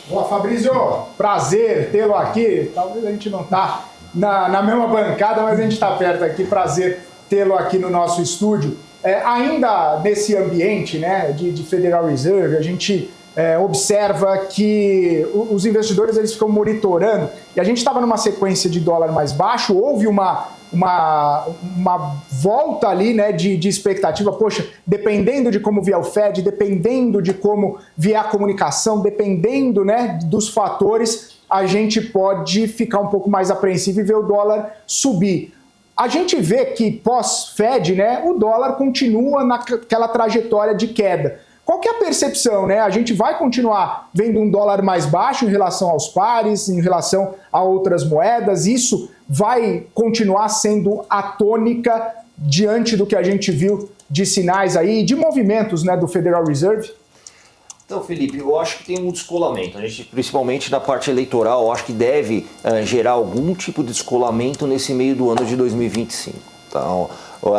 Boa, Fabrício, prazer tê-lo aqui. Talvez a gente não está na mesma bancada, mas a gente está perto aqui. Prazer tê-lo aqui no nosso estúdio. Ainda nesse ambiente, né, de Federal Reserve, a gente observa que os investidores eles ficam monitorando, e a gente estava numa sequência de dólar mais baixo, houve uma volta ali, né, de expectativa. Poxa, dependendo de como vier o Fed, dependendo de como vier a comunicação, dependendo, né, dos fatores, a gente pode ficar um pouco mais apreensivo e ver o dólar subir. A gente vê que pós-Fed, né, o dólar continua naquela trajetória de queda. Qual que é a percepção, né? A gente vai continuar vendo um dólar mais baixo em relação aos pares, em relação a outras moedas? Isso vai continuar sendo a tônica diante do que a gente viu de sinais aí, de movimentos, né, do Federal Reserve? Então, Felipe, eu acho que tem um descolamento. A gente, principalmente na parte eleitoral, eu acho que deve gerar algum tipo de descolamento nesse meio do ano de 2025. Então,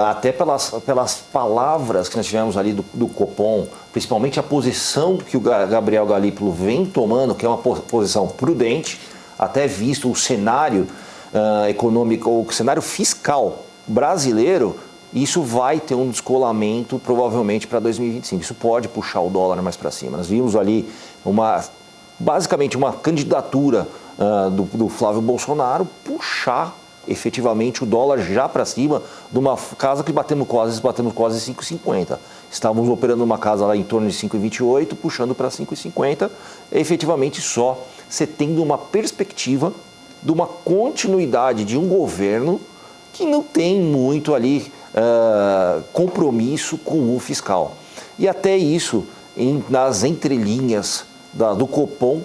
até pelas palavras que nós tivemos ali do Copom, principalmente a posição que o Gabriel Galípolo vem tomando, que é uma posição prudente, até visto o cenário econômico, o cenário fiscal brasileiro, isso vai ter um descolamento provavelmente para 2025. Isso pode puxar o dólar mais para cima. Nós vimos ali basicamente uma candidatura do Flávio Bolsonaro puxar efetivamente o dólar já para cima de uma casa que batemos quase 5,50. Estávamos operando uma casa lá em torno de 5,28, puxando para 5,50, efetivamente só você tendo uma perspectiva de uma continuidade de um governo que não tem muito ali compromisso com o fiscal. E até isso, nas entrelinhas do Copom,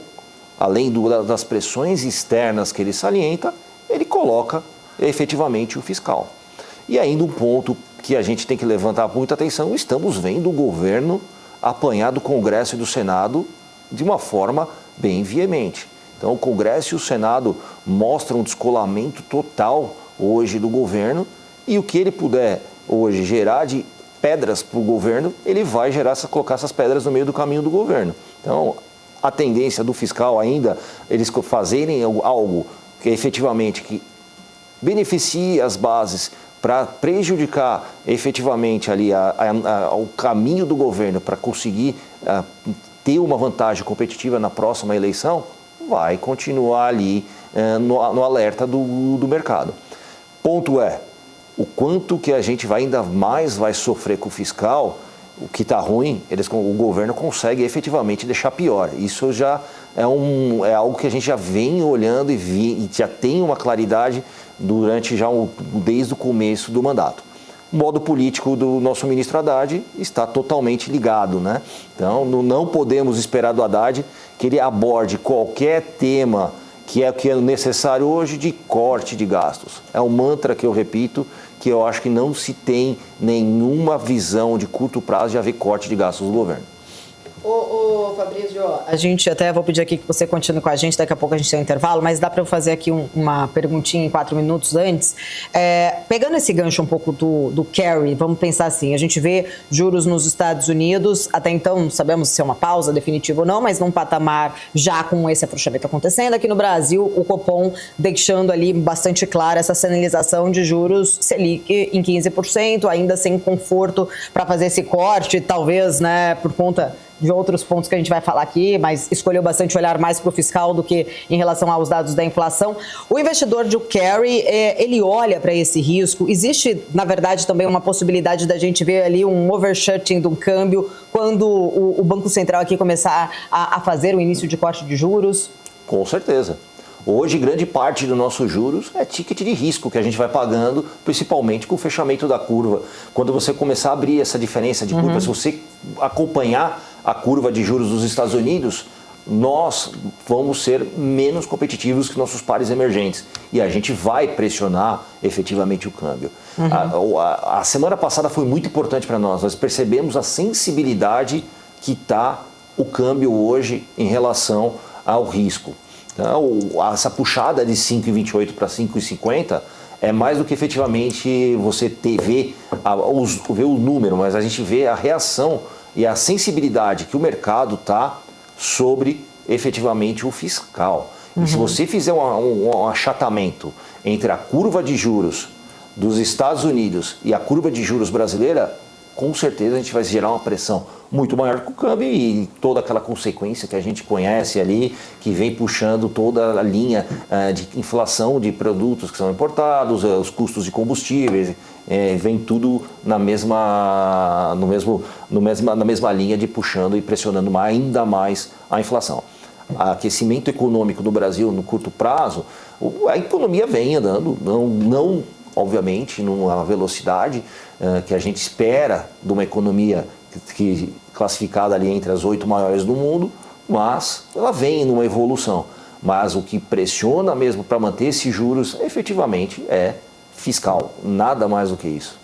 além das pressões externas que ele salienta, ele coloca efetivamente o fiscal. E ainda um ponto que a gente tem que levantar muita atenção, estamos vendo o governo apanhar do Congresso e do Senado de uma forma bem veemente. Então o Congresso e o Senado mostram um descolamento total hoje do governo, e o que ele puder hoje gerar de pedras para o governo, ele vai colocar essas pedras no meio do caminho do governo. Então a tendência do fiscal ainda, eles fazerem algo que efetivamente que beneficie as bases para prejudicar efetivamente ali o caminho do governo para conseguir ter uma vantagem competitiva na próxima eleição, vai continuar ali no alerta do mercado. Ponto é, o quanto que a gente ainda mais vai sofrer com o fiscal, o que está ruim, o governo consegue efetivamente deixar pior. Isso já é algo que a gente já vem olhando e já tem uma claridade desde o começo do mandato. O modo político do nosso ministro Haddad está totalmente ligado, né? Então, não podemos esperar do Haddad que ele aborde qualquer tema que é necessário hoje de corte de gastos. É um mantra que eu repito, que eu acho que não se tem nenhuma visão de curto prazo de haver corte de gastos do governo. Ô Fabrício, a gente até vou pedir aqui que você continue com a gente, daqui a pouco a gente tem um intervalo, mas dá para eu fazer aqui uma perguntinha em 4 minutos antes. Pegando esse gancho um pouco do carry, vamos pensar assim, a gente vê juros nos Estados Unidos, até então não sabemos se é uma pausa definitiva ou não, mas num patamar já com esse afrouxamento acontecendo. Aqui no Brasil, o Copom deixando ali bastante clara essa sinalização de juros Selic em 15%, ainda sem conforto para fazer esse corte, talvez, né, por conta de outros pontos que a gente vai falar aqui, mas escolheu bastante olhar mais para o fiscal do que em relação aos dados da inflação. O investidor de carry, ele olha para esse risco. Existe, na verdade, também uma possibilidade da gente ver ali um overshooting do câmbio quando o Banco Central aqui começar a fazer o início de corte de juros? Com certeza. Hoje, grande parte dos nossos juros é ticket de risco que a gente vai pagando, principalmente com o fechamento da curva. Quando você começar a abrir essa diferença de curva, se você acompanhar a curva de juros dos Estados Unidos, nós vamos ser menos competitivos que nossos pares emergentes. E a gente vai pressionar efetivamente o câmbio. A semana passada foi muito importante para nós. Nós percebemos a sensibilidade que está o câmbio hoje em relação ao risco. Então, essa puxada de 5,28 para 5,50 é mais do que efetivamente você ver o número, mas a gente vê a reação e a sensibilidade que o mercado está sobre efetivamente o fiscal. E se você fizer um achatamento entre a curva de juros dos Estados Unidos e a curva de juros brasileira, com certeza a gente vai gerar uma pressão muito maior que o câmbio e toda aquela consequência que a gente conhece ali, que vem puxando toda a linha de inflação de produtos que são importados, os custos de combustíveis, vem tudo na mesma linha de puxando e pressionando ainda mais a inflação. Aquecimento econômico no Brasil no curto prazo, a economia vem andando, não obviamente numa velocidade que a gente espera de uma economia que classificada ali entre as 8 maiores do mundo, mas ela vem numa evolução. Mas o que pressiona mesmo para manter esses juros efetivamente é fiscal, nada mais do que isso.